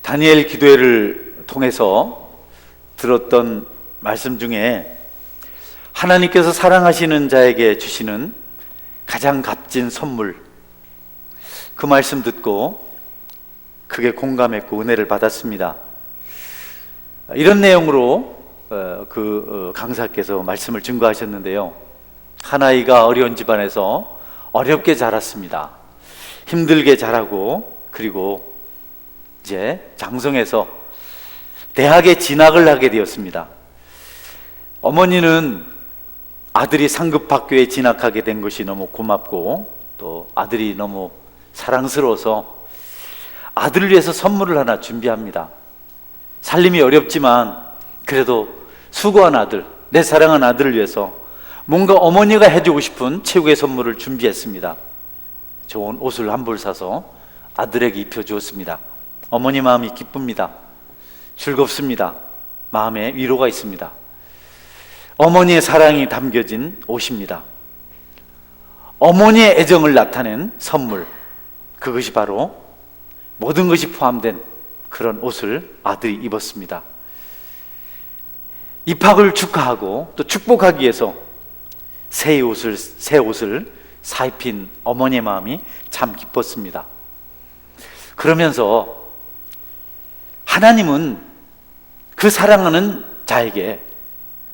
다니엘 기도회를 통해서 들었던 말씀 중에 하나님께서 사랑하시는 자에게 주시는 가장 값진 선물, 그 말씀 듣고 크게 공감했고 은혜를 받았습니다. 이런 내용으로 강사께서 말씀을 증거하셨는데요, 한 아이가 어려운 집안에서 어렵게 자랐습니다. 힘들게 자라고, 그리고 이제 장성해서 대학에 진학을 하게 되었습니다. 어머니는 아들이 상급학교에 진학하게 된 것이 너무 고맙고, 또 아들이 너무 사랑스러워서 아들을 위해서 선물을 하나 준비합니다. 살림이 어렵지만 그래도 수고한 아들, 내 사랑한 아들을 위해서 뭔가 어머니가 해주고 싶은 최고의 선물을 준비했습니다. 좋은 옷을 한 벌 사서 아들에게 입혀주었습니다. 어머니 마음이 기쁩니다. 즐겁습니다. 마음에 위로가 있습니다. 어머니의 사랑이 담겨진 옷입니다. 어머니의 애정을 나타낸 선물, 그것이 바로 모든 것이 포함된 그런 옷을 아들이 입었습니다. 입학을 축하하고 또 축복하기 위해서 새 옷을 사입힌 어머니의 마음이 참 기뻤습니다. 그러면서 하나님은 그 사랑하는 자에게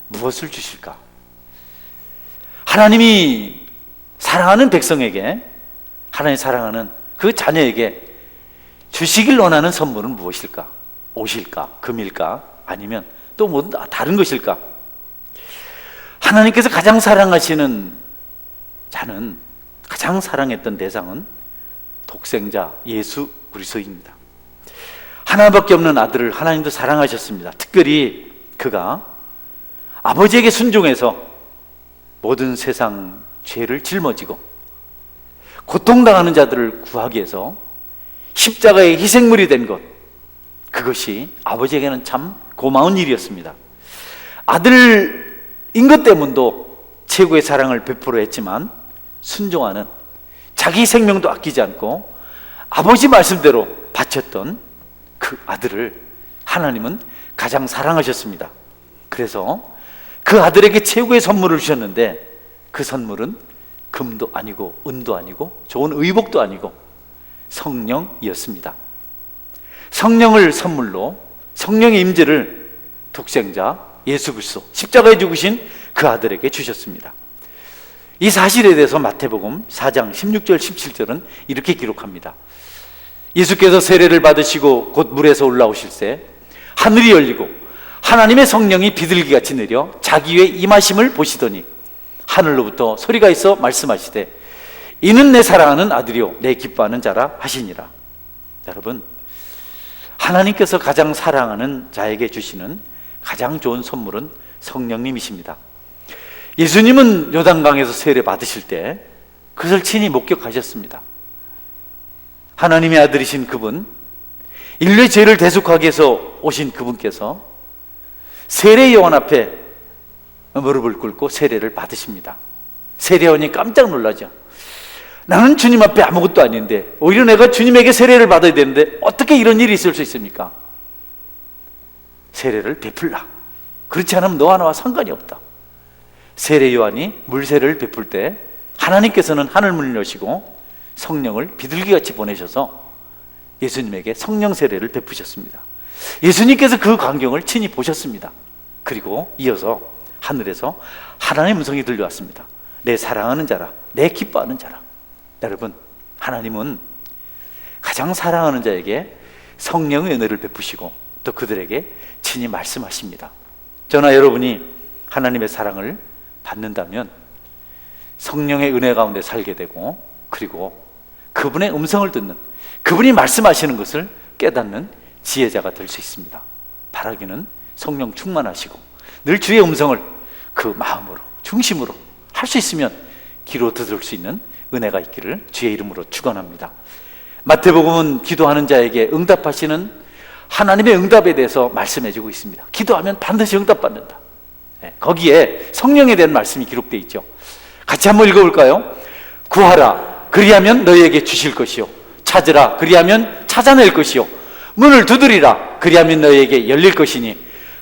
무엇을 주실까? 하나님이 사랑하는 백성에게, 하나님 사랑하는 그 자녀에게 주시길 원하는 선물은 무엇일까? 옷일까? 금일까? 아니면 또 뭐 다른 것일까? 하나님께서 가장 사랑하시는 자는, 가장 사랑했던 대상은 독생자 예수 그리스도입니다. 하나밖에 없는 아들을 하나님도 사랑하셨습니다. 특별히 그가 아버지에게 순종해서 모든 세상 죄를 짊어지고 고통당하는 자들을 구하기 위해서 십자가의 희생물이 된 것, 그것이 아버지에게는 참 고마운 일이었습니다. 아들인 것 때문도 최고의 사랑을 베풀어 했지만, 순종하는, 자기 생명도 아끼지 않고 아버지 말씀대로 바쳤던 그 아들을 하나님은 가장 사랑하셨습니다. 그래서 그 아들에게 최고의 선물을 주셨는데, 그 선물은 금도 아니고 은도 아니고 좋은 의복도 아니고 성령이었습니다. 성령을 선물로, 성령의 임재를 독생자 예수 그리스도, 십자가에 죽으신 그 아들에게 주셨습니다. 이 사실에 대해서 마태복음 4장 16절 17절은 이렇게 기록합니다. 예수께서 세례를 받으시고 곧 물에서 올라오실 때 하늘이 열리고 하나님의 성령이 비둘기같이 내려 자기 위에 임하심을 보시더니 하늘로부터 소리가 있어 말씀하시되 이는 내 사랑하는 아들이요 내 기뻐하는 자라 하시니라. 여러분, 하나님께서 가장 사랑하는 자에게 주시는 가장 좋은 선물은 성령님이십니다. 예수님은 요단강에서 세례 받으실 때 그것을 친히 목격하셨습니다. 하나님의 아들이신 그분, 인류의 죄를 대속하기 위해서 오신 그분께서 세례 요한 앞에 무릎을 꿇고 세례를 받으십니다. 세례요한이 깜짝 놀라죠. 나는 주님 앞에 아무것도 아닌데 오히려 내가 주님에게 세례를 받아야 되는데 어떻게 이런 일이 있을 수 있습니까? 세례를 베풀라. 그렇지 않으면 너와 나와 상관이 없다. 세례 요한이 물세례를 베풀 때 하나님께서는 하늘문을 여시고 성령을 비둘기같이 보내셔서 예수님에게 성령 세례를 베푸셨습니다. 예수님께서 그 광경을 친히 보셨습니다. 그리고 이어서 하늘에서 하나님의 음성이 들려왔습니다. 내 사랑하는 자라, 내 기뻐하는 자라. 여러분, 하나님은 가장 사랑하는 자에게 성령의 은혜를 베푸시고 또 그들에게 친히 말씀하십니다. 저나 여러분이 하나님의 사랑을 받는다면 성령의 은혜 가운데 살게 되고, 그리고 그분의 음성을 듣는, 그분이 말씀하시는 것을 깨닫는 지혜자가 될 수 있습니다. 바라기는 성령 충만하시고 늘 주의 음성을 그 마음으로, 중심으로 할 수 있으면 귀로 들을 수 있는 은혜가 있기를 주의 이름으로 축원합니다. 마태복음은 기도하는 자에게 응답하시는 하나님의 응답에 대해서 말씀해주고 있습니다. 기도하면 반드시 응답받는다. 거기에 성령에 대한 말씀이 기록되어 있죠. 같이 한번 읽어볼까요? 구하라 그리하면 너희에게 주실 것이요, 찾으라 그리하면 찾아낼 것이요, 문을 두드리라. 그리하면 너희에게 열릴 것이니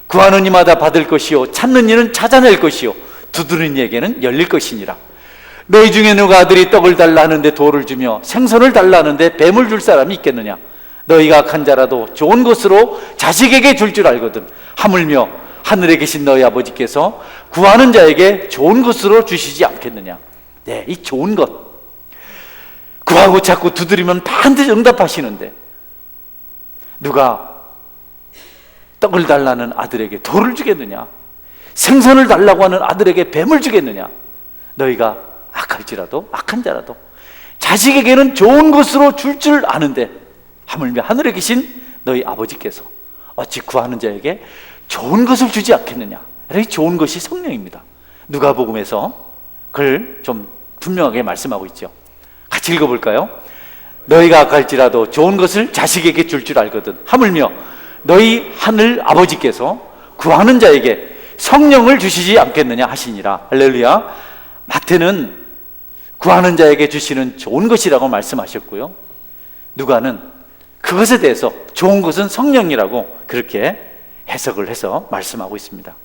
구하는 이마다 받을 것이요 찾는 이는 찾아낼 것이요 두드리는 이에게는 열릴 것이니라. 너희 중에 누가 아들이 떡을 달라 하는데 돌을 주며 생선을 달라 하는데 뱀을 줄 사람이 있겠느냐? 너희가 악한 자라도 좋은 것으로 자식에게 줄 줄 알거든. 하물며 하늘에 계신 너희 아버지께서 구하는 자에게 좋은 것으로 주시지 않겠느냐? 네, 이 좋은 것, 구하고 자꾸 두드리면 반드시 응답하시는데, 누가 떡을 달라는 아들에게 돌을 주겠느냐? 생선을 달라고 하는 아들에게 뱀을 주겠느냐? 너희가 악할지라도, 악한 자라도 자식에게는 좋은 것으로 줄 줄 아는데, 하물며 하늘에 계신 너희 아버지께서 어찌 구하는 자에게 좋은 것을 주지 않겠느냐? 이 좋은 것이 성령입니다. 누가복음에서 그걸 좀 분명하게 말씀하고 있죠. 같이 읽어볼까요? 너희가 악할지라도 좋은 것을 자식에게 줄 줄 알거든. 하물며 너희 하늘 아버지께서 구하는 자에게 성령을 주시지 않겠느냐 하시니라. 할렐루야. 마태는 구하는 자에게 주시는 좋은 것이라고 말씀하셨고요, 누가는 그것에 대해서 좋은 것은 성령이라고 그렇게 해석을 해서 말씀하고 있습니다.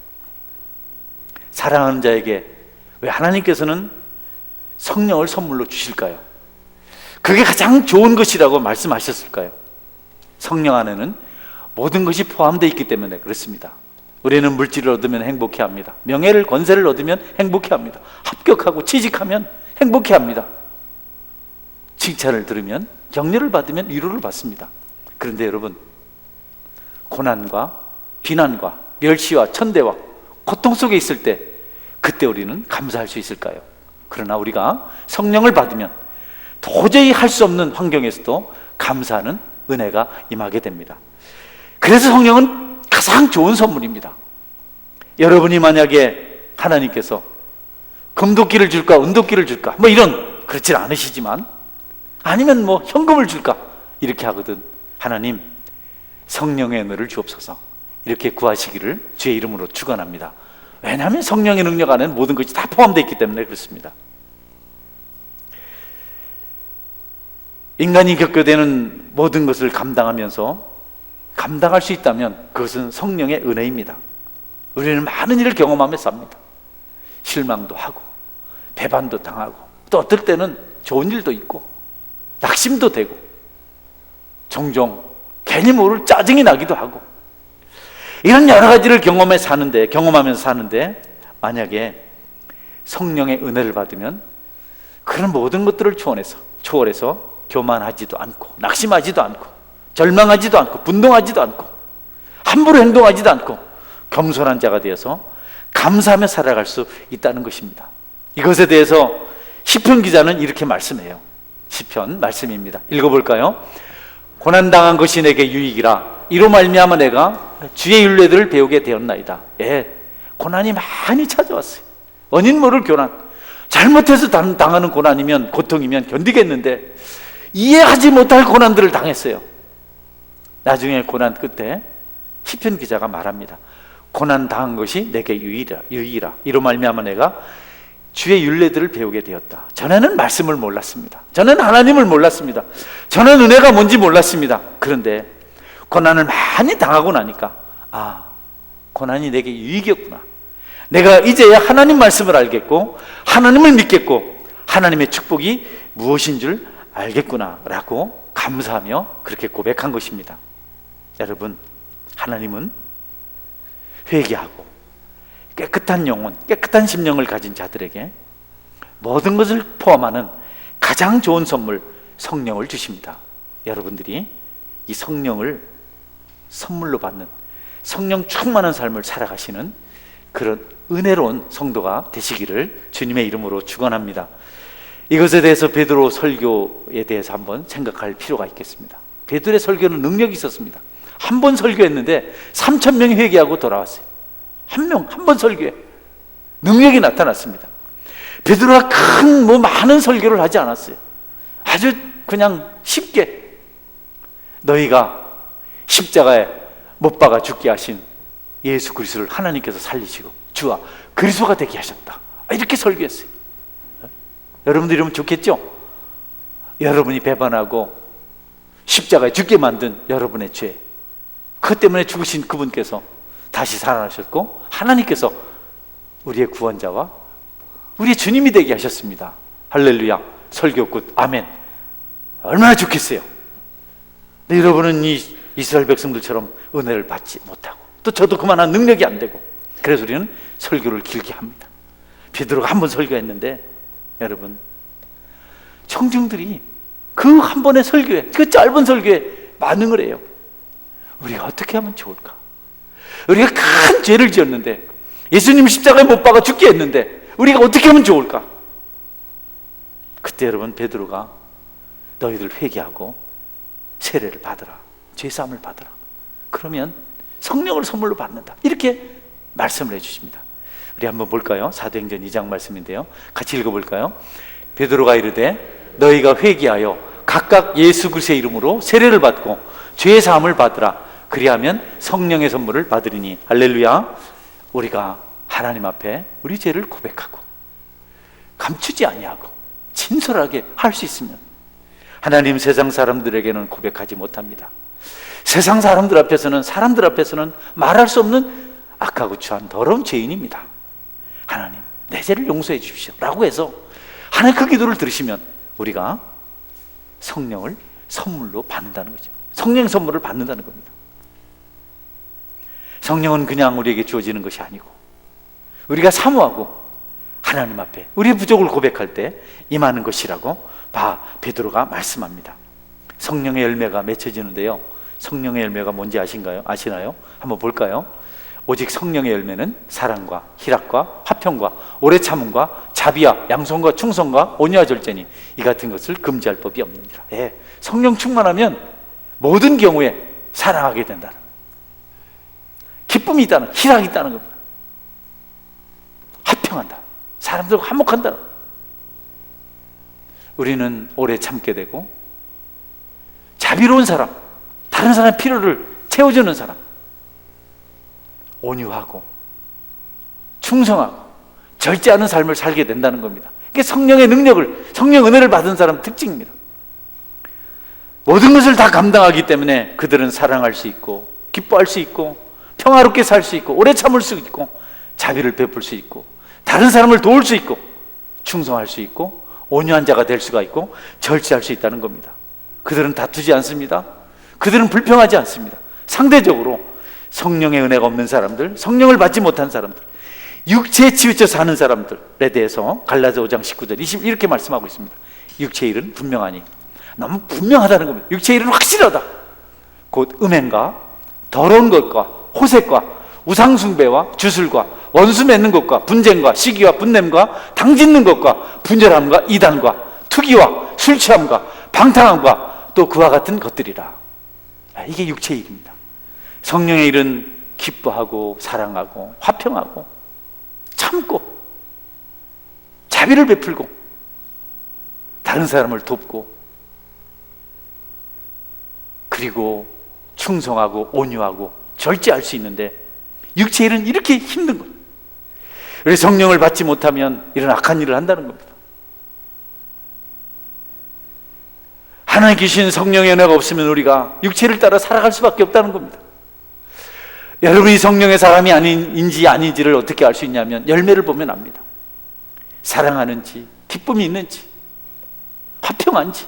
사랑하는 자에게 왜 하나님께서는 성령을 선물로 주실까요? 그게 가장 좋은 것이라고 말씀하셨을까요? 성령 안에는 모든 것이 포함되어 있기 때문에 그렇습니다. 우리는 물질을 얻으면 행복해합니다. 명예를, 권세를 얻으면 행복해합니다. 합격하고 취직하면 행복해합니다. 칭찬을 들으면, 격려를 받으면 위로를 받습니다. 그런데 여러분, 고난과 비난과 멸시와 천대와 고통 속에 있을 때, 그때 우리는 감사할 수 있을까요? 그러나 우리가 성령을 받으면 도저히 할 수 없는 환경에서도 감사하는 은혜가 임하게 됩니다. 그래서 성령은 가장 좋은 선물입니다. 여러분이 만약에 하나님께서 금도끼를 줄까 은도끼를 줄까 뭐 이런, 그렇지 않으시지만, 아니면 뭐 현금을 줄까 이렇게 하거든, 하나님 성령의 은혜를 주옵소서 이렇게 구하시기를 주의 이름으로 축원합니다. 왜냐하면 성령의 능력 안에는 모든 것이 다 포함되어 있기 때문에 그렇습니다. 인간이 겪게 되는 모든 것을 감당하면서 감당할 수 있다면 그것은 성령의 은혜입니다. 우리는 많은 일을 경험하며 삽니다. 실망도 하고 배반도 당하고, 또 어떨 때는 좋은 일도 있고 낙심도 되고, 종종 괜히 모를 짜증이 나기도 하고, 이런 여러 가지를 경험하면서 사는데 만약에 성령의 은혜를 받으면 그런 모든 것들을 초월해서 교만하지도 않고, 낙심하지도 않고, 절망하지도 않고, 분동하지도 않고, 함부로 행동하지도 않고 겸손한 자가 되어서 감사하며 살아갈 수 있다는 것입니다. 이것에 대해서 시편 기자는 이렇게 말씀해요. 시편 말씀입니다. 읽어볼까요? 고난당한 것이 내게 유익이라. 이로 말미암아 내가 주의 율례들을 배우게 되었나이다. 예, 고난이 많이 찾아왔어요. 원인 모를 고난, 잘못해서 당하는 고난이면, 고통이면 견디겠는데 이해하지 못할 고난들을 당했어요. 나중에 고난 끝에 시편 기자가 말합니다. 고난 당한 것이 내게 유익이라. 이로 말미암아 내가 주의 율례들을 배우게 되었다. 전에는 말씀을 몰랐습니다. 전에는 하나님을 몰랐습니다. 전에는 은혜가 뭔지 몰랐습니다. 그런데 고난을 많이 당하고 나니까, 아, 고난이 내게 유익이었구나. 내가 이제야 하나님 말씀을 알겠고, 하나님을 믿겠고, 하나님의 축복이 무엇인 줄 알겠구나 라고 감사하며 그렇게 고백한 것입니다. 여러분, 하나님은 회개하고 깨끗한 영혼, 깨끗한 심령을 가진 자들에게 모든 것을 포함하는 가장 좋은 선물, 성령을 주십니다. 여러분들이 이 성령을 선물로 받는, 성령 충만한 삶을 살아가시는 그런 은혜로운 성도가 되시기를 주님의 이름으로 축원합니다. 이것에 대해서 베드로 설교에 대해서 한번 생각할 필요가 있겠습니다. 베드로의 설교는 능력이 있었습니다. 한 번 설교했는데 3,000명이 회개하고 돌아왔어요. 한 번 설교에 능력이 나타났습니다. 베드로가 많은 설교를 하지 않았어요. 아주 그냥 쉽게, 너희가 십자가에 못 박아 죽게 하신 예수 그리스도를 하나님께서 살리시고 주와 그리스도가 되게 하셨다, 이렇게 설교했어요. 여러분들 이러면 좋겠죠? 여러분이 배반하고 십자가에 죽게 만든 여러분의 죄, 그것 때문에 죽으신 그분께서 다시 살아나셨고 하나님께서 우리의 구원자와 우리의 주님이 되게 하셨습니다. 할렐루야. 설교 끝. 아멘. 얼마나 좋겠어요. 근데 여러분은 이 이스라엘 백성들처럼 은혜를 받지 못하고, 또 저도 그만한 능력이 안 되고, 그래서 우리는 설교를 길게 합니다. 베드로가 한 번 설교했는데 여러분, 청중들이 그 한 번의 설교에, 그 짧은 설교에 반응을 해요. 우리가 어떻게 하면 좋을까? 우리가 큰 죄를 지었는데, 예수님 십자가에 못 박아 죽게 했는데 우리가 어떻게 하면 좋을까? 그때 여러분, 베드로가 너희들 회개하고 세례를 받으라, 죄사함을 받으라, 그러면 성령을 선물로 받는다, 이렇게 말씀을 해주십니다. 우리 한번 볼까요? 사도행전 2장 말씀인데요, 같이 읽어볼까요? 베드로가 이르되 너희가 회개하여 각각 예수 그리스도의 이름으로 세례를 받고 죄사함을 받으라, 그리하면 성령의 선물을 받으리니. 할렐루야. 우리가 하나님 앞에 우리 죄를 고백하고 감추지 아니하고 진솔하게 할 수 있으면 하나님 세상 사람들에게는 고백하지 못합니다. 세상 사람들 앞에서는 말할 수 없는 악하고 추한 더러운 죄인입니다. 하나님, 내 죄를 용서해 주십시오 라고 해서 하나님 그 기도를 들으시면 우리가 성령을 선물로 받는다는 거죠. 성령 선물을 받는다는 겁니다. 성령은 그냥 우리에게 주어지는 것이 아니고 우리가 사모하고 하나님 앞에 우리의 부족을 고백할 때 임하는 것이라고 베드로가 말씀합니다. 성령의 열매가 맺혀지는데요, 성령의 열매가 뭔지 아시나요? 한번 볼까요? 오직 성령의 열매는 사랑과 희락과 화평과 오래 참음과 자비와 양선과 충성과 온유와 절제니 이 같은 것을 금지할 법이 없느니라. 예, 성령 충만하면 모든 경우에 사랑하게 된다는, 기쁨이 있다는, 희락이 있다는 겁니다. 화평한다, 사람들과 화목한다. 우리는 오래 참게 되고 자비로운 사람, 다른 사람의 필요를 채워주는 사람, 온유하고 충성하고 절제하는 삶을 살게 된다는 겁니다. 이게 성령의 능력을, 성령 은혜를 받은 사람 특징입니다. 모든 것을 다 감당하기 때문에 그들은 사랑할 수 있고 기뻐할 수 있고 평화롭게 살 수 있고 오래 참을 수 있고 자비를 베풀 수 있고 다른 사람을 도울 수 있고 충성할 수 있고 온유한 자가 될 수가 있고 절제할 수 있다는 겁니다. 그들은 다투지 않습니다. 그들은 불평하지 않습니다. 상대적으로 성령의 은혜가 없는 사람들, 성령을 받지 못한 사람들, 육체에 치우쳐 사는 사람들에 대해서 갈라디아 5장 19절 20 이렇게 말씀하고 있습니다. 육체의 일은 분명하니, 너무 분명하다는 겁니다. 육체의 일은 확실하다. 곧 음행과 더러운 것과 호색과 우상숭배와 주술과 원수 맺는 것과 분쟁과 시기와 분냄과 당짓는 것과 분절함과 이단과 투기와 술 취함과 방탕함과 또 그와 같은 것들이라. 이게 육체의 일입니다. 성령의 일은 기뻐하고 사랑하고 화평하고 참고 자비를 베풀고 다른 사람을 돕고 그리고 충성하고 온유하고 절제할 수 있는데, 육체의 일은 이렇게 힘든 거예요. 그래서 성령을 받지 못하면 이런 악한 일을 한다는 겁니다. 하나님 계신 성령의 은혜가 없으면 우리가 육체를 따라 살아갈 수밖에 없다는 겁니다. 여러분이 성령의 사람이 아닌지 아닌지를 어떻게 알 수 있냐면 열매를 보면 압니다. 사랑하는지, 기쁨이 있는지, 화평한지,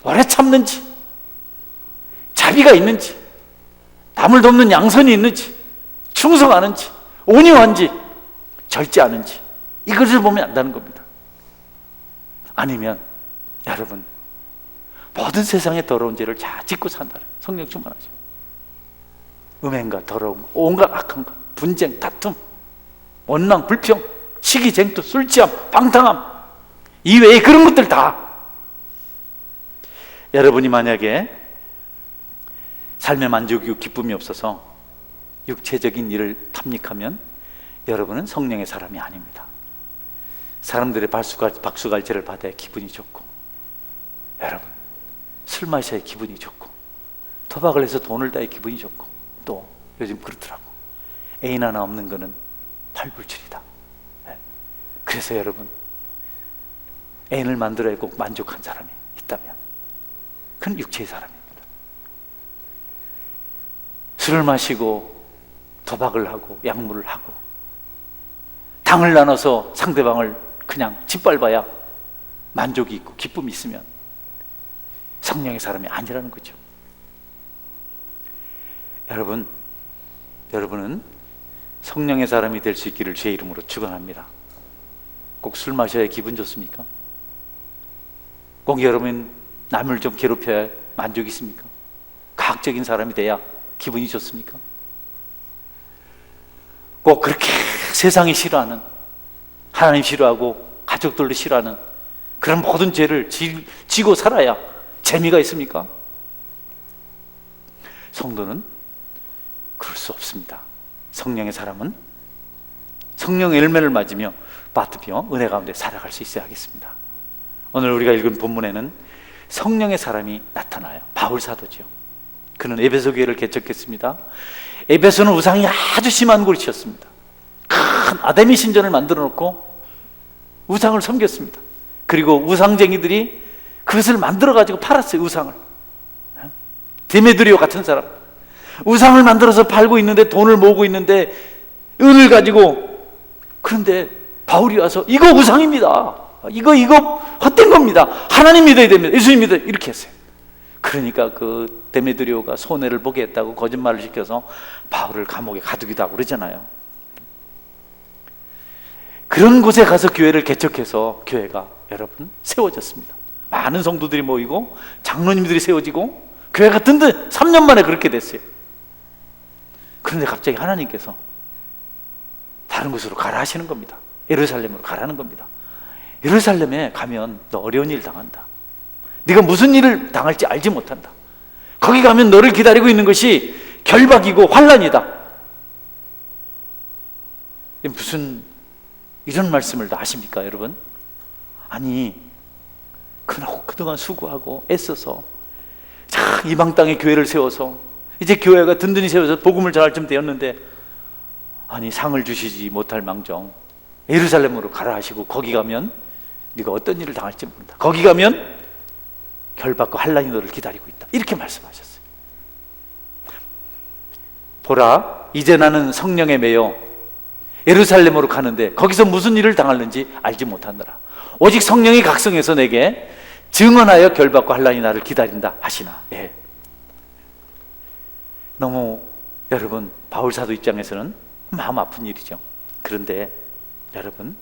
오래 참는지, 자비가 있는지, 남을 돕는 양선이 있는지, 충성하는지, 온유한지, 절제하는지, 이것을 보면 안다는 겁니다. 아니면 여러분, 모든 세상의 더러운 죄를 다 짓고 산다는, 성령 충만하죠. 음행과 더러움, 온갖 악한 것, 분쟁, 다툼, 원망, 불평, 시기, 쟁투, 술 취함, 방탕함, 이외에 그런 것들 다. 여러분이 만약에 삶의 만족이고 기쁨이 없어서 육체적인 일을 탐닉하면 여러분은 성령의 사람이 아닙니다. 사람들의 박수갈채를 받아야 기분이 좋고, 여러분 술 마셔야 기분이 좋고, 도박을 해서 돈을 따야 기분이 좋고, 또 요즘 그렇더라고, 애인 하나 없는 거는 팔불출이다. 그래서 여러분, 애인을 만들어야 꼭 만족한 사람이 있다면 그건 육체의 사람입니다. 술을 마시고 도박을 하고 약물을 하고 당을 나눠서 상대방을 그냥 짓밟아야 만족이 있고 기쁨이 있으면 성령의 사람이 아니라는 거죠. 여러분은 성령의 사람이 될 수 있기를 주의 이름으로 축원합니다. 꼭 술 마셔야 기분 좋습니까? 꼭 여러분 남을 좀 괴롭혀야 만족이 있습니까? 과학적인 사람이 돼야 기분이 좋습니까? 꼭 그렇게 세상이 싫어하는, 하나님 싫어하고 가족들도 싫어하는 그런 모든 죄를 지고 살아야 재미가 있습니까? 성도는 그럴 수 없습니다. 성령의 사람은 성령의 열매를 맞으며 바트비어 은혜 가운데 살아갈 수 있어야 하겠습니다. 오늘 우리가 읽은 본문에는 성령의 사람이 나타나요. 바울 사도죠. 그는 에베소 교회를 개척했습니다. 에베소는 우상이 아주 심한 곳이었습니다. 큰 아데미 신전을 만들어 놓고 우상을 섬겼습니다. 그리고 우상쟁이들이 그것을 만들어 가지고 팔았어요. 우상을. 데메드리오 같은 사람, 우상을 만들어서 팔고 있는데, 돈을 모으고 있는데, 은을 가지고. 그런데 바울이 와서 이거 우상입니다, 이거 헛된 겁니다, 하나님 믿어야 됩니다, 예수님 믿어야, 이렇게 했어요. 그러니까 그 데메드리오가 손해를 보게 했다고 거짓말을 시켜서 바울을 감옥에 가두기도 하고 그러잖아요. 그런 곳에 가서 교회를 개척해서 교회가 여러분 세워졌습니다. 많은 성도들이 모이고 장로님들이 세워지고 교회가 든든 3년 만에 그렇게 됐어요. 그런데 갑자기 하나님께서 다른 곳으로 가라 하시는 겁니다. 예루살렘으로 가라는 겁니다. 예루살렘에 가면 너 어려운 일 당한다, 네가 무슨 일을 당할지 알지 못한다, 거기 가면 너를 기다리고 있는 것이 결박이고 환난이다. 무슨 이런 말씀을 다 하십니까 여러분? 아니 그동안 수고하고 애써서 이방 땅에 교회를 세워서 이제 교회가 든든히 세워서 복음을 전할 쯤 되었는데, 아니 상을 주시지 못할 망정 예루살렘으로 가라 하시고 거기 가면 네가 어떤 일을 당할지 모른다, 거기 가면 결박과 환난이 너를 기다리고 있다, 이렇게 말씀하셨어요. 보라, 이제 나는 성령에 매여 예루살렘으로 가는데 거기서 무슨 일을 당하는지 알지 못한다라. 오직 성령이 각성해서 내게 증언하여 결박과 환난이 나를 기다린다 하시나. 예. 너무 여러분 바울 사도 입장에서는 마음 아픈 일이죠. 그런데 여러분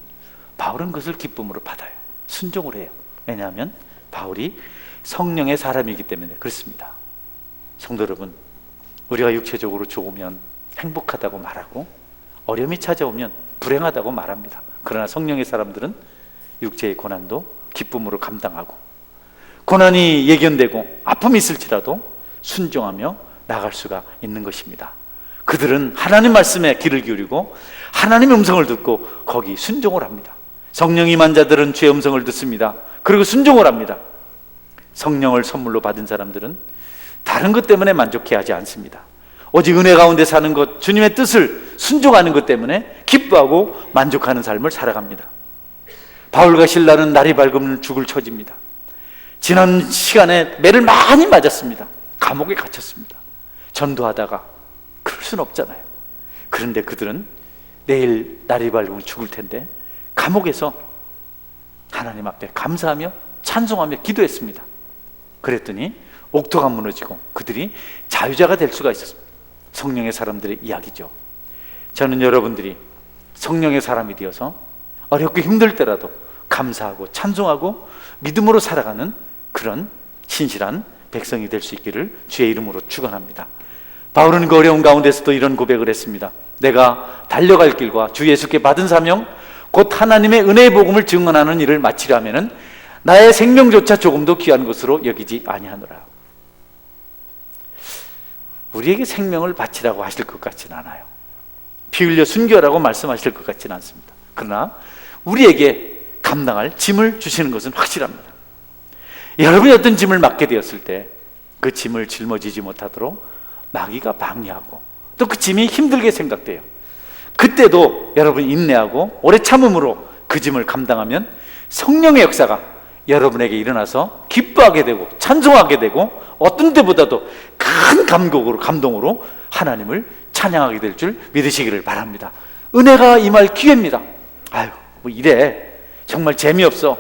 바울은 그것을 기쁨으로 받아요. 순종을 해요. 왜냐하면 바울이 성령의 사람이기 때문에 그렇습니다. 성도 여러분, 우리가 육체적으로 좋으면 행복하다고 말하고 어려움이 찾아오면 불행하다고 말합니다. 그러나 성령의 사람들은 육체의 고난도 기쁨으로 감당하고 고난이 예견되고 아픔이 있을지라도 순종하며 나갈 수가 있는 것입니다. 그들은 하나님 말씀에 귀를 기울이고 하나님의 음성을 듣고 거기 순종을 합니다. 성령 임한 자들은 주의 음성을 듣습니다. 그리고 순종을 합니다. 성령을 선물로 받은 사람들은 다른 것 때문에 만족해하지 않습니다. 오직 은혜 가운데 사는 것, 주님의 뜻을 순종하는 것 때문에 기뻐하고 만족하는 삶을 살아갑니다. 바울과 실라는 날이 밝으면 죽을 처지입니다. 지난 시간에 매를 많이 맞았습니다. 감옥에 갇혔습니다. 전도하다가 그럴 수는 없잖아요. 그런데 그들은 내일 날이 밝으면 죽을 텐데 감옥에서 하나님 앞에 감사하며 찬송하며 기도했습니다. 그랬더니 옥토가 무너지고 그들이 자유자가 될 수가 있었습니다. 성령의 사람들의 이야기죠. 저는 여러분들이 성령의 사람이 되어서 어렵고 힘들 때라도 감사하고 찬송하고 믿음으로 살아가는 그런 신실한 백성이 될 수 있기를 주의 이름으로 축원합니다. 바울은 그 어려운 가운데서도 이런 고백을 했습니다. 내가 달려갈 길과 주 예수께 받은 사명 곧 하나님의 은혜의 복음을 증언하는 일을 마치려 하면은 나의 생명조차 조금도 귀한 것으로 여기지 아니하노라. 우리에게 생명을 바치라고 하실 것 같지는 않아요. 피 흘려 순교하라고 말씀하실 것 같지는 않습니다. 그러나 우리에게 감당할 짐을 주시는 것은 확실합니다. 여러분이 어떤 짐을 맡게 되었을 때 그 짐을 짊어지지 못하도록 마귀가 방해하고 또 그 짐이 힘들게 생각돼요. 그때도 여러분이 인내하고 오래 참음으로 그 짐을 감당하면 성령의 역사가 여러분에게 일어나서 기뻐하게 되고 찬송하게 되고 어떤 때보다도 큰 감동으로 하나님을 찬양하게 될 줄 믿으시기를 바랍니다. 은혜가 임할 기회입니다. 아유, 뭐 이래 정말 재미없어,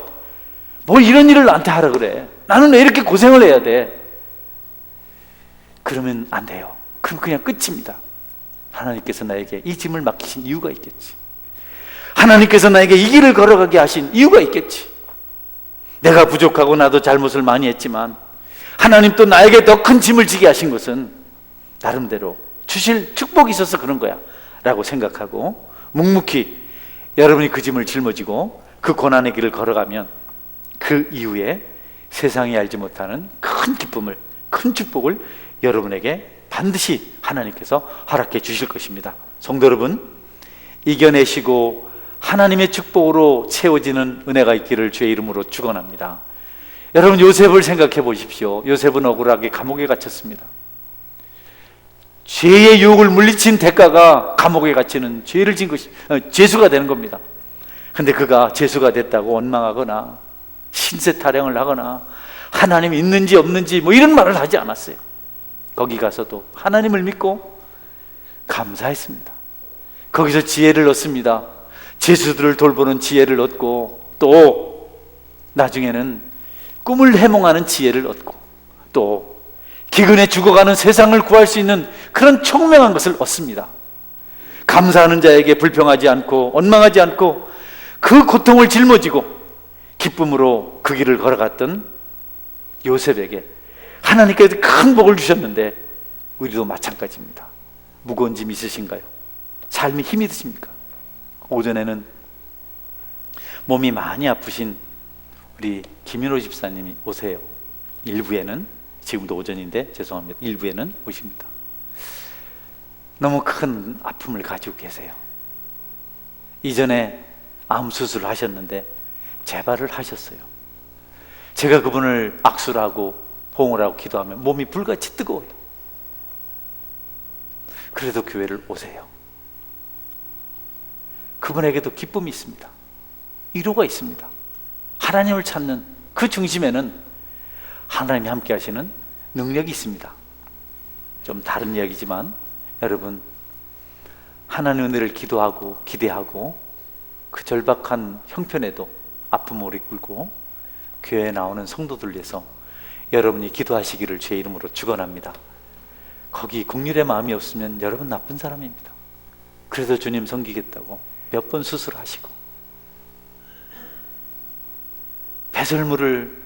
뭐 이런 일을 나한테 하라 그래, 나는 왜 이렇게 고생을 해야 돼, 그러면 안 돼요. 그럼 그냥 끝입니다. 하나님께서 나에게 이 짐을 맡기신 이유가 있겠지. 하나님께서 나에게 이 길을 걸어가게 하신 이유가 있겠지. 내가 부족하고 나도 잘못을 많이 했지만 하나님 또 나에게 더 큰 짐을 지게 하신 것은 나름대로 주실 축복이 있어서 그런 거야 라고 생각하고 묵묵히 여러분이 그 짐을 짊어지고 그 고난의 길을 걸어가면 그 이후에 세상이 알지 못하는 큰 기쁨을, 큰 축복을 여러분에게 반드시 하나님께서 허락해 주실 것입니다. 성도 여러분, 이겨내시고 하나님의 축복으로 채워지는 은혜가 있기를 주의 이름으로 축원합니다. 여러분, 요셉을 생각해 보십시오. 요셉은 억울하게 감옥에 갇혔습니다. 죄의 유혹을 물리친 대가가 감옥에 갇히는 죄를 진 것이 죄수가 되는 겁니다. 근데 그가 죄수가 됐다고 원망하거나 신세 타령을 하거나 하나님이 있는지 없는지 뭐 이런 말을 하지 않았어요. 거기 가서도 하나님을 믿고 감사했습니다. 거기서 지혜를 얻습니다. 죄수들을 돌보는 지혜를 얻고, 또 나중에는 꿈을 해몽하는 지혜를 얻고, 또 기근에 죽어가는 세상을 구할 수 있는 그런 총명한 것을 얻습니다. 감사하는 자에게 불평하지 않고 원망하지 않고 그 고통을 짊어지고 기쁨으로 그 길을 걸어갔던 요셉에게 하나님께서 큰 복을 주셨는데 우리도 마찬가지입니다. 무거운 짐 있으신가요? 삶이 힘이 드십니까? 오전에는 몸이 많이 아프신 우리 김윤호 집사님이 오세요. 일부에는, 지금도 오전인데 죄송합니다, 일부에는 오십니다. 너무 큰 아픔을 가지고 계세요. 이전에 암 수술을 하셨는데 재발을 하셨어요. 제가 그분을 악수를 하고 호응을 하고 기도하면 몸이 불같이 뜨거워요. 그래도 교회를 오세요. 그분에게도 기쁨이 있습니다. 위로가 있습니다. 하나님을 찾는 그 중심에는 하나님이 함께 하시는 능력이 있습니다. 좀 다른 이야기지만 여러분, 하나님의 은혜를 기도하고 기대하고 그 절박한 형편에도 아픔을 이끌고 교회에 나오는 성도들 위해서 여러분이 기도하시기를 주의 이름으로 축원합니다. 거기 긍휼의 마음이 없으면 여러분 나쁜 사람입니다. 그래서 주님 섬기겠다고 몇 번 수술하시고 배설물을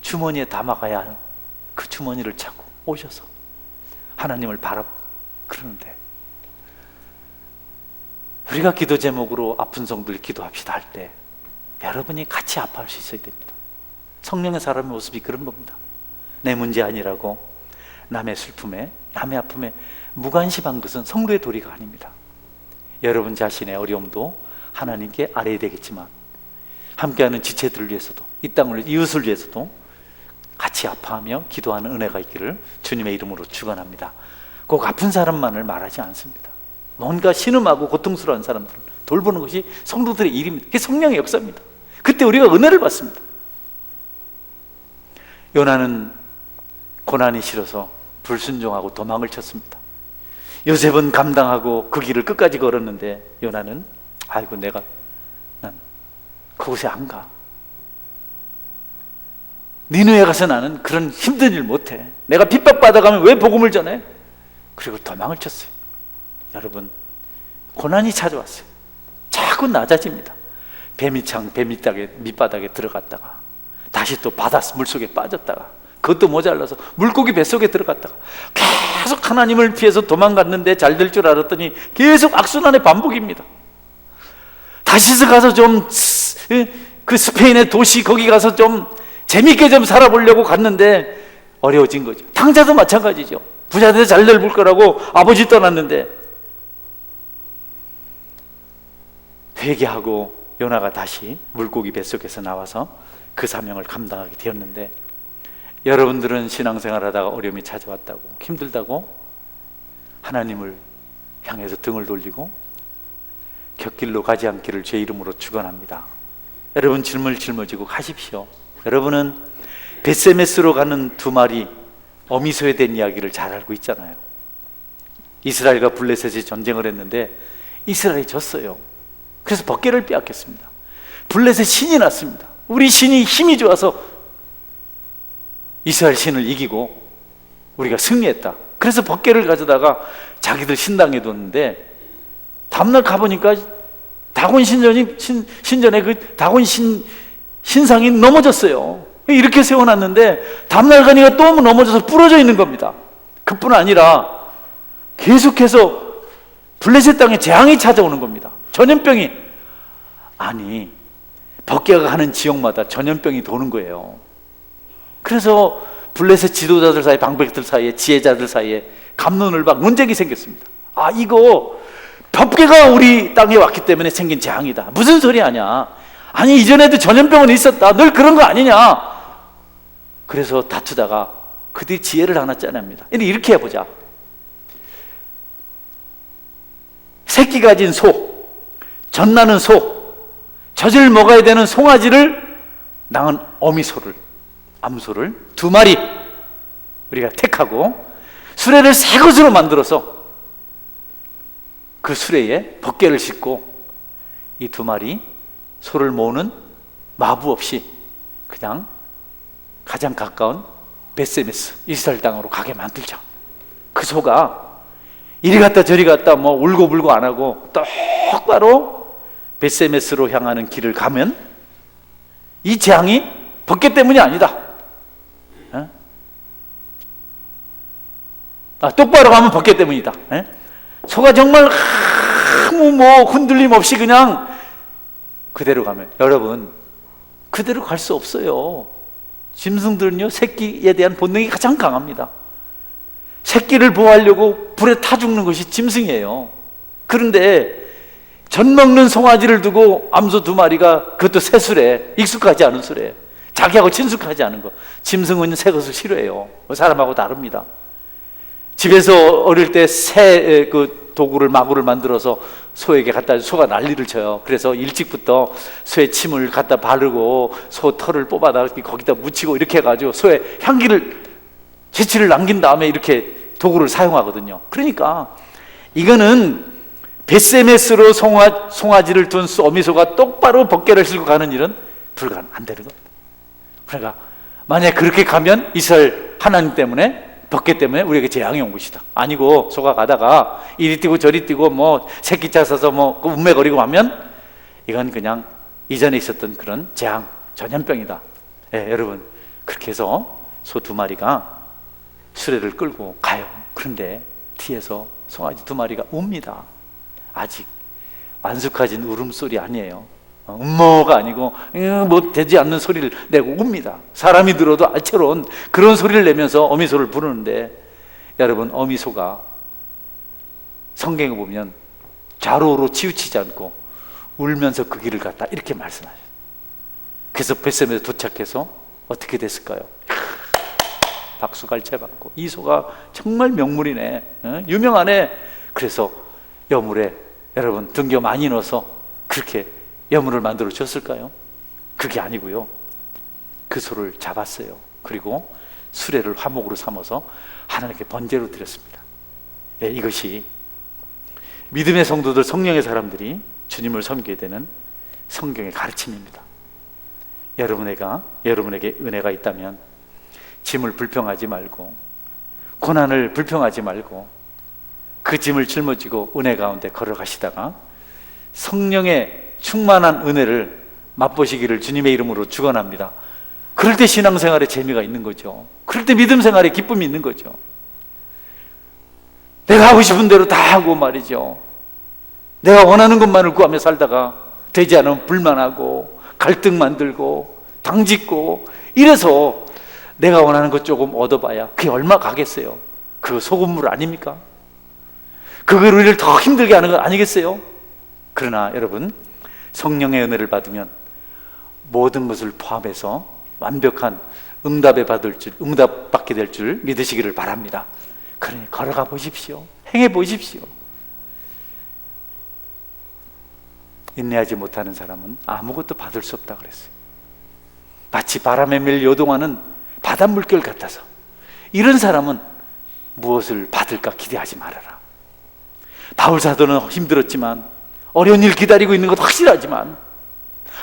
주머니에 담아가야 하는 그 주머니를 차고 오셔서 하나님을 바라보고 그러는데, 우리가 기도 제목으로 아픈 성도들 기도합시다 할 때 여러분이 같이 아파할 수 있어야 됩니다. 성령의 사람의 모습이 그런 겁니다. 내 문제 아니라고 남의 슬픔에, 남의 아픔에 무관심한 것은 성도의 도리가 아닙니다. 여러분 자신의 어려움도 하나님께 아뢰야 되겠지만 함께하는 지체들을 위해서도, 이 땅을 이웃을 위해서도 같이 아파하며 기도하는 은혜가 있기를 주님의 이름으로 축원합니다. 꼭 아픈 사람만을 말하지 않습니다. 뭔가 신음하고 고통스러운 사람들을 돌보는 것이 성도들의 일입니다. 그게 성령의 역사입니다. 그때 우리가 은혜를 받습니다. 요나는 고난이 싫어서 불순종하고 도망을 쳤습니다. 요셉은 감당하고 그 길을 끝까지 걸었는데 요나는 아이고 난 그곳에 안 가. 니느웨 가서 나는 그런 힘든 일 못해. 내가 핍박받아가면 왜 복음을 전해? 그리고 도망을 쳤어요. 여러분, 고난이 찾아왔어요. 자꾸 낮아집니다. 뱀이창 밑바닥에 들어갔다가 다시 또 바닷 물속에 빠졌다가 그것도 모자라서 물고기 뱃속에 들어갔다가 계속 하나님을 피해서 도망갔는데 잘 될 줄 알았더니 계속 악순환의 반복입니다. 다시서 가서 좀 그 스페인의 도시 거기 가서 좀 재밌게 좀 살아보려고 갔는데 어려워진 거죠. 탕자도 마찬가지죠. 부자 돼서 잘 될 거라고 아버지 떠났는데 회개하고 요나가 다시 물고기 뱃속에서 나와서 그 사명을 감당하게 되었는데, 여러분들은 신앙생활하다가 어려움이 찾아왔다고, 힘들다고 하나님을 향해서 등을 돌리고 곁길로 가지 않기를 주의 이름으로 축원합니다. 여러분 짐을 짊어지고 가십시오. 여러분은 벳세메스로 가는 두 마리 어미소에 대한 이야기를 잘 알고 있잖아요. 이스라엘과 블레셋이 전쟁을 했는데 이스라엘이 졌어요. 그래서 벗개를 빼앗겼습니다. 블레셋 신이 났습니다. 우리 신이 힘이 좋아서 이스라엘 신을 이기고 우리가 승리했다. 그래서 벗개를 가져다가 자기들 신당에 뒀는데 다음날 가보니까 다곤 신전에 그 다곤 신상이 넘어졌어요. 이렇게 세워놨는데 다음날 가니까 또 넘어져서 부러져 있는 겁니다. 그뿐 아니라 계속해서 블레셋 땅에 재앙이 찾아오는 겁니다. 전염병이, 아니 벗개가 가는 지역마다 전염병이 도는 거예요. 그래서 블레셋 지도자들 사이, 방백들 사이에, 지혜자들 사이에 갑론을박 논쟁이 생겼습니다. 아, 이거 벗개가 우리 땅에 왔기 때문에 생긴 재앙이다. 무슨 소리 하냐? 아니 이전에도 전염병은 있었다. 늘 그런 거 아니냐? 그래서 다투다가 그들이 지혜를 하나 짜냅니다. 이렇게 해보자. 새끼 가진 소, 젖나는 소, 젖을 먹어야 되는 송아지를 낳은 어미소를, 암소를 두 마리 우리가 택하고 수레를 새 것으로 만들어서 그 수레에 벗개를 싣고 이 두 마리 소를 모으는 마부 없이 그냥 가장 가까운 벳세메스 이스라엘 땅으로 가게 만들자. 그 소가 이리 갔다 저리 갔다 뭐 울고불고 안 하고 똑바로 벳세메스로 향하는 길을 가면 이 재앙이 벗개 때문이 아니다. 똑바로 가면 벗개 때문이다. 소가 정말 아무 뭐 흔들림 없이 그냥 그대로 가면, 여러분 그대로 갈 수 없어요. 짐승들은요 새끼에 대한 본능이 가장 강합니다. 새끼를 보호하려고 불에 타 죽는 것이 짐승이에요. 그런데 젖 먹는 송아지를 두고 암소 두 마리가, 그것도 새 수레, 익숙하지 않은 수레, 자기하고 친숙하지 않은 거. 짐승은 새 것을 싫어해요. 사람하고 다릅니다. 집에서 어릴 때 새 그 도구를, 마구를 만들어서 소에게 갖다, 소가 난리를 쳐요. 그래서 일찍부터 소의 침을 갖다 바르고 소 털을 뽑아다 거기다 묻히고 이렇게 해가지고 소의 향기를, 재치를 남긴 다음에 이렇게 도구를 사용하거든요. 그러니까 이거는 벳세메스로 송아지를 둔 어미소가 똑바로 벗개를 싣고 가는 일은 안 되는 겁니다. 그러니까 만약 그렇게 가면 이스라엘 하나님 때문에, 벗개 때문에 우리에게 재앙이 온 것이다. 아니고 소가 가다가 이리 뛰고 저리 뛰고 뭐 새끼 찾아서 뭐 운매거리고 하면 이건 그냥 이전에 있었던 그런 재앙, 전염병이다. 여러분 그렇게 해서 소 두 마리가 수레를 끌고 가요. 그런데 뒤에서 송아지 두 마리가 웁니다. 아직 완숙해진 울음소리 아니에요. 음모가 아니고 뭐 되지 않는 소리를 내고 웁니다. 사람이 들어도 알처럼 그런 소리를 내면서 어미소를 부르는데, 여러분 어미소가 성경에 보면 좌로우로 치우치지 않고 울면서 그 길을 갔다 이렇게 말씀하셨어요. 그래서 벳세메에 도착해서 어떻게 됐을까요? 박수갈채 받고, 이 소가 정말 명물이네, 유명하네. 그래서 여물에 여러분 등겨 많이 넣어서 그렇게 여물을 만들어 줬을까요? 그게 아니고요, 그 소를 잡았어요. 그리고 수레를 화목으로 삼아서 하나님께 번제로 드렸습니다. 이것이 믿음의 성도들, 성령의 사람들이 주님을 섬기게 되는 성경의 가르침입니다. 여러분에게 은혜가 있다면 짐을 불평하지 말고, 고난을 불평하지 말고, 그 짐을 짊어지고 은혜 가운데 걸어가시다가 성령의 충만한 은혜를 맛보시기를 주님의 이름으로 축원합니다. 그럴 때 신앙생활에 재미가 있는 거죠. 그럴 때 믿음 생활에 기쁨이 있는 거죠. 내가 하고 싶은 대로 다 하고 말이죠, 내가 원하는 것만을 구하며 살다가 되지 않으면 불만하고 갈등 만들고 당짓고 이래서 내가 원하는 것 조금 얻어봐야 그게 얼마 가겠어요? 그거 소금물 아닙니까? 그걸 우리를 더 힘들게 하는 건 아니겠어요? 그러나 여러분, 성령의 은혜를 받으면 모든 것을 포함해서 완벽한 응답받게 될 줄 믿으시기를 바랍니다. 그러니 걸어가 보십시오. 행해 보십시오. 인내하지 못하는 사람은 아무것도 받을 수 없다 그랬어요. 마치 바람에 밀려 요동하는 바닷물결 같아서 이런 사람은 무엇을 받을까 기대하지 말아라. 바울 사도는 힘들었지만, 어려운 일 기다리고 있는 것 확실하지만,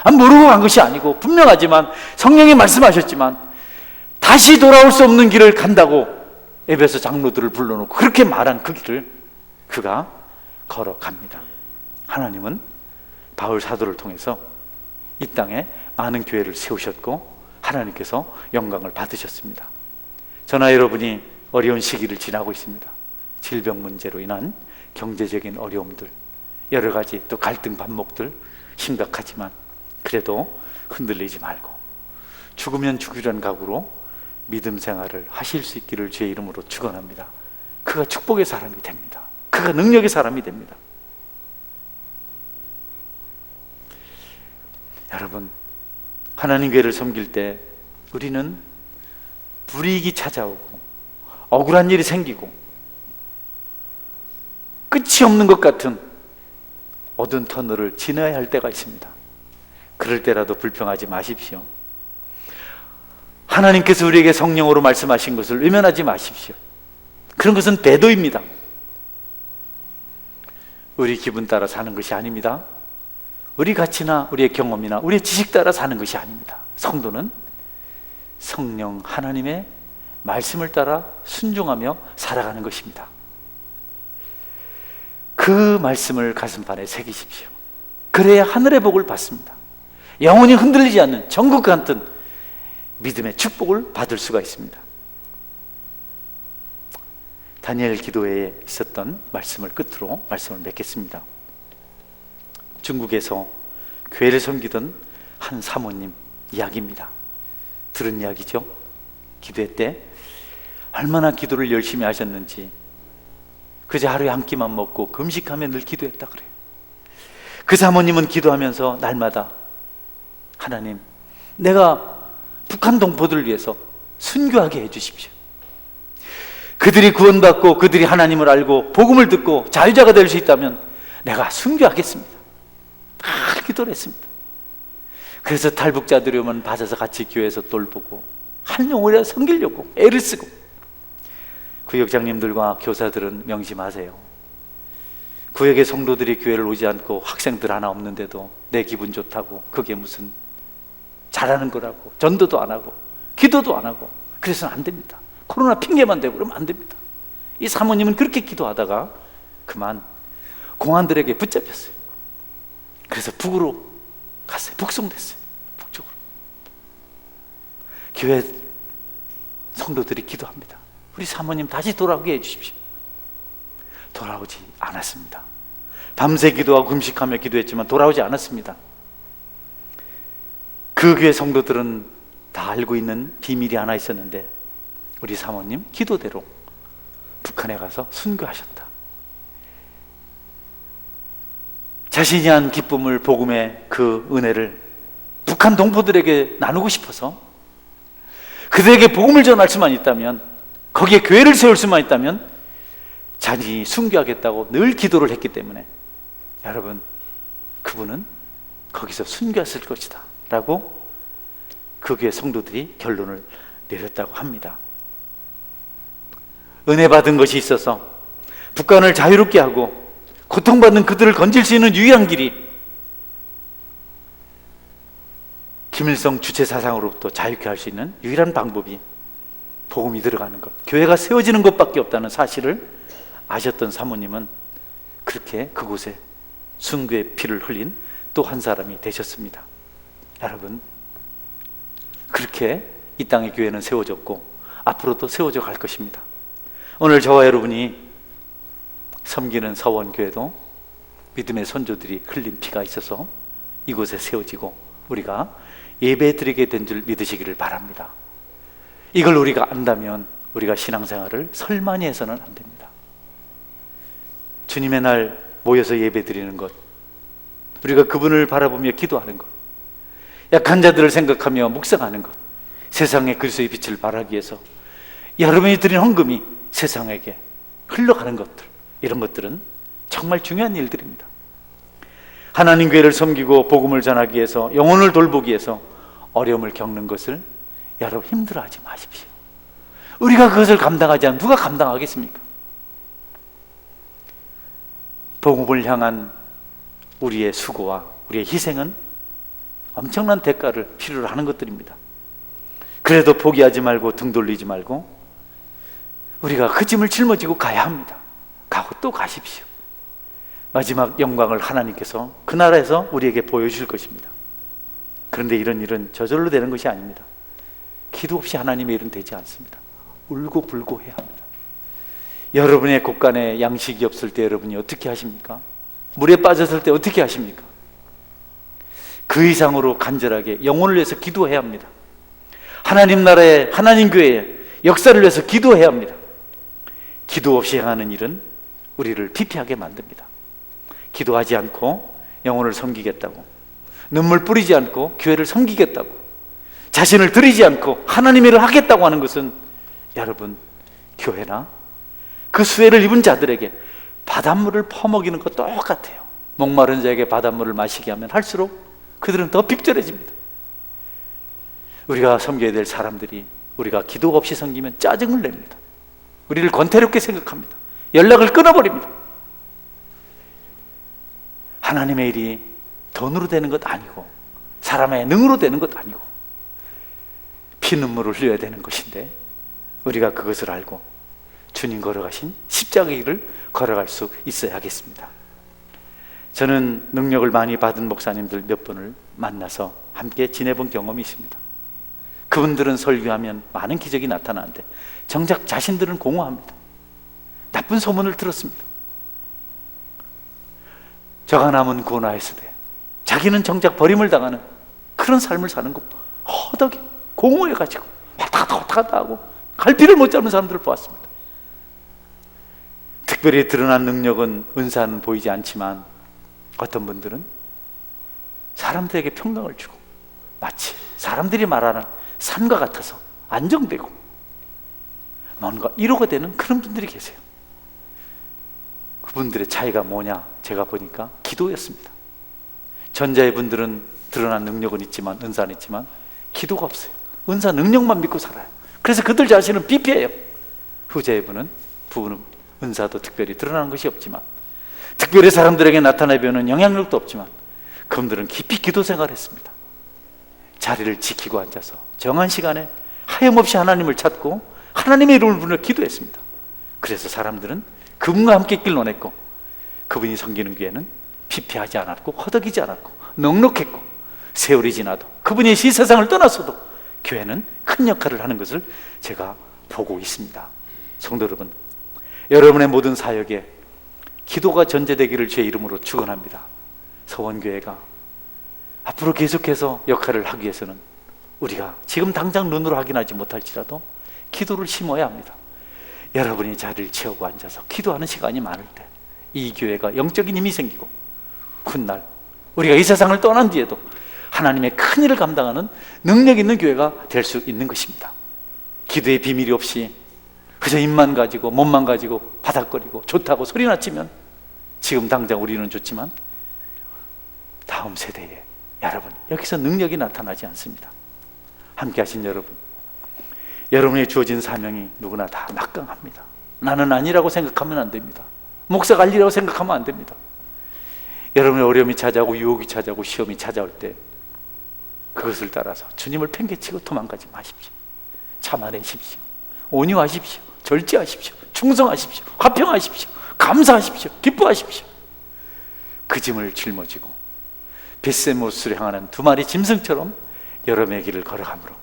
모르고 간 것이 아니고 분명하지만 성령이 말씀하셨지만 다시 돌아올 수 없는 길을 간다고 에베소 장로들을 불러놓고 그렇게 말한 그 길을 그가 걸어갑니다. 하나님은 바울 사도를 통해서 이 땅에 많은 교회를 세우셨고 하나님께서 영광을 받으셨습니다. 저나 여러분이 어려운 시기를 지나고 있습니다. 질병 문제로 인한 경제적인 어려움들, 여러 가지 또 갈등 반목들 심각하지만 그래도 흔들리지 말고 죽으면 죽으려는 각오로 믿음 생활을 하실 수 있기를 주의 이름으로 축원합니다. 그가 축복의 사람이 됩니다. 그가 능력의 사람이 됩니다. 여러분, 하나님 교회를 섬길 때 우리는 불이익이 찾아오고 억울한 일이 생기고 끝이 없는 것 같은 어두운 터널을 지나야 할 때가 있습니다. 그럴 때라도 불평하지 마십시오. 하나님께서 우리에게 성령으로 말씀하신 것을 외면하지 마십시오. 그런 것은 배도입니다. 우리 기분 따라 사는 것이 아닙니다. 우리 가치나 우리의 경험이나 우리의 지식 따라 사는 것이 아닙니다. 성도는 성령 하나님의 말씀을 따라 순종하며 살아가는 것입니다. 그 말씀을 가슴판에 새기십시오. 그래야 하늘의 복을 받습니다. 영원히 흔들리지 않는 전국 같은 믿음의 축복을 받을 수가 있습니다. 다니엘 기도회에 있었던 말씀을 끝으로 말씀을 맺겠습니다. 중국에서 교회를 섬기던 한 사모님 이야기입니다. 들은 이야기죠. 기도회 때 얼마나 기도를 열심히 하셨는지, 그저 하루에 한 끼만 먹고 금식하며 늘 기도했다 그래요. 그 사모님은 기도하면서 날마다 하나님, 내가 북한 동포들을 위해서 순교하게 해주십시오. 그들이 구원받고 그들이 하나님을 알고 복음을 듣고 자유자가 될 수 있다면 내가 순교하겠습니다. 다 기도를 했습니다. 그래서 탈북자들이 오면 받아서 같이 교회에서 돌보고 한 영혼이라 섬기려고 애를 쓰고, 구역장님들과 교사들은 명심하세요. 구역의 성도들이 교회를 오지 않고 학생들 하나 없는데도 내 기분 좋다고 그게 무슨 잘하는 거라고 전도도 안 하고 기도도 안 하고 그래서는 안 됩니다. 코로나 핑계만 대고 그러면 안 됩니다. 이 사모님은 그렇게 기도하다가 그만 공안들에게 붙잡혔어요. 그래서 북으로 갔어요. 북송됐어요. 북쪽으로. 교회 성도들이 기도합니다. 우리 사모님 다시 돌아오게 해주십시오. 돌아오지 않았습니다. 밤새 기도하고 금식하며 기도했지만 돌아오지 않았습니다. 그 교회 성도들은 다 알고 있는 비밀이 하나 있었는데 우리 사모님 기도대로 북한에 가서 순교하셨다. 자신이 한 기쁨을, 복음의 그 은혜를 북한 동포들에게 나누고 싶어서, 그들에게 복음을 전할 수만 있다면, 거기에 교회를 세울 수만 있다면 자신이 순교하겠다고 늘 기도를 했기 때문에 여러분, 그분은 거기서 순교했을 것이다 라고 그 교회 성도들이 결론을 내렸다고 합니다. 은혜 받은 것이 있어서 북한을 자유롭게 하고 고통받는 그들을 건질 수 있는 유일한 길이 김일성 주체 사상으로부터 자유케 할 수 있는 유일한 방법이 복음이 들어가는 것, 교회가 세워지는 것밖에 없다는 사실을 아셨던 사모님은 그렇게 그곳에 순교의 피를 흘린 또 한 사람이 되셨습니다. 여러분, 그렇게 이 땅의 교회는 세워졌고 앞으로도 세워져 갈 것입니다. 오늘 저와 여러분이 섬기는 서원교회도 믿음의 선조들이 흘린 피가 있어서 이곳에 세워지고 우리가 예배드리게 된 줄 믿으시기를 바랍니다. 이걸 우리가 안다면 우리가 신앙생활을 설만히 해서는 안 됩니다. 주님의 날 모여서 예배드리는 것, 우리가 그분을 바라보며 기도하는 것, 약한 자들을 생각하며 묵상하는 것, 세상에 그리스도의 빛을 발하기 위해서 여러분이 드린 헌금이 세상에게 흘러가는 것들, 이런 것들은 정말 중요한 일들입니다. 하나님 교회를 섬기고 복음을 전하기 위해서, 영혼을 돌보기 위해서 어려움을 겪는 것을 여러분 힘들어하지 마십시오. 우리가 그것을 감당하지 않으면 누가 감당하겠습니까? 복음을 향한 우리의 수고와 우리의 희생은 엄청난 대가를 필요로 하는 것들입니다. 그래도 포기하지 말고 등 돌리지 말고 우리가 그 짐을 짊어지고 가야 합니다. 가고 또 가십시오. 마지막 영광을 하나님께서 그 나라에서 우리에게 보여주실 것입니다. 그런데 이런 일은 저절로 되는 것이 아닙니다. 기도 없이 하나님의 일은 되지 않습니다. 울고 불고 해야 합니다. 여러분의 곳간에 양식이 없을 때 여러분이 어떻게 하십니까? 물에 빠졌을 때 어떻게 하십니까? 그 이상으로 간절하게 영혼을 위해서 기도해야 합니다. 하나님 나라에, 하나님 교회에 역사를 위해서 기도해야 합니다. 기도 없이 행하는 일은 우리를 피폐하게 만듭니다. 기도하지 않고 영혼을 섬기겠다고, 눈물 뿌리지 않고 교회를 섬기겠다고, 자신을 드리지 않고 하나님의 일을 하겠다고 하는 것은 여러분, 교회나 그 수혜를 입은 자들에게 바닷물을 퍼먹이는 것 똑같아요. 목마른 자에게 바닷물을 마시게 하면 할수록 그들은 더 핍절해집니다. 우리가 섬겨야 될 사람들이 우리가 기도가 없이 섬기면 짜증을 냅니다. 우리를 권태롭게 생각합니다. 연락을 끊어버립니다. 하나님의 일이 돈으로 되는 것 아니고 사람의 능으로 되는 것 아니고 피눈물을 흘려야 되는 것인데, 우리가 그것을 알고 주님 걸어가신 십자가의 길을 걸어갈 수 있어야 하겠습니다. 저는 능력을 많이 받은 목사님들 몇 분을 만나서 함께 지내본 경험이 있습니다. 그분들은 설교하면 많은 기적이 나타나는데 정작 자신들은 공허합니다. 나쁜 소문을 들었습니다. 저가 남은 고나에서대 자기는 정작 버림을 당하는 그런 삶을 사는 것, 허덕이 공허해가지고 왔다 갔다 하고 갈피를 못 잡는 사람들을 보았습니다. 특별히 드러난 능력은, 은사는 보이지 않지만 어떤 분들은 사람들에게 평강을 주고 마치 사람들이 말하는 산과 같아서 안정되고 뭔가 위로가 되는 그런 분들이 계세요. 그분들의 차이가 뭐냐, 제가 보니까 기도였습니다. 전자의 분들은 드러난 능력은 있지만, 은사는 있지만 기도가 없어요. 은사 능력만 믿고 살아요. 그래서 그들 자신은 피폐해요. 후자의 분은 은사도 특별히 드러나는 것이 없지만, 특별히 사람들에게 나타내려는 영향력도 없지만 그분들은 깊이 기도 생활을 했습니다. 자리를 지키고 앉아서 정한 시간에 하염없이 하나님을 찾고 하나님의 이름을 부르며 기도했습니다. 그래서 사람들은 그분과 함께 길러냈고, 그분이 섬기는 교회는 피폐하지 않았고 허덕이지 않았고 넉넉했고, 세월이 지나도 그분이 이 세상을 떠났어도 교회는 큰 역할을 하는 것을 제가 보고 있습니다. 성도 여러분, 여러분의 모든 사역에 기도가 전제되기를 주의 이름으로 축원합니다. 서원교회가 앞으로 계속해서 역할을 하기 위해서는 우리가 지금 당장 눈으로 확인하지 못할지라도 기도를 심어야 합니다. 여러분이 자리를 채우고 앉아서 기도하는 시간이 많을 때 이 교회가 영적인 힘이 생기고, 훗날 우리가 이 세상을 떠난 뒤에도 하나님의 큰 일을 감당하는 능력 있는 교회가 될 수 있는 것입니다. 기도의 비밀이 없이 그저 입만 가지고 몸만 가지고 바닥거리고 좋다고 소리나 치면 지금 당장 우리는 좋지만 다음 세대에 여러분, 여기서 능력이 나타나지 않습니다. 함께 하신 여러분, 여러분의 주어진 사명이 누구나 다 막강합니다. 나는 아니라고 생각하면 안 됩니다. 목사가 아니라고 생각하면 안 됩니다. 여러분의 어려움이 찾아오고 유혹이 찾아오고 시험이 찾아올 때 그것을 따라서 주님을 팽개치고 도망가지 마십시오. 참아내십시오. 온유하십시오. 절제하십시오. 충성하십시오. 화평하십시오. 감사하십시오. 기뻐하십시오. 그 짐을 짊어지고 벳세모스를 향하는 두 마리 짐승처럼 여러분의 길을 걸어가므로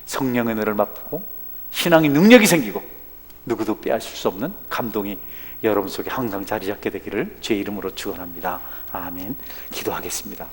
성령의 은혜를 맛보고 신앙의 능력이 생기고 누구도 빼앗을 수 없는 감동이 여러분 속에 항상 자리 잡게 되기를 주의 이름으로 축원합니다. 아멘. 기도하겠습니다.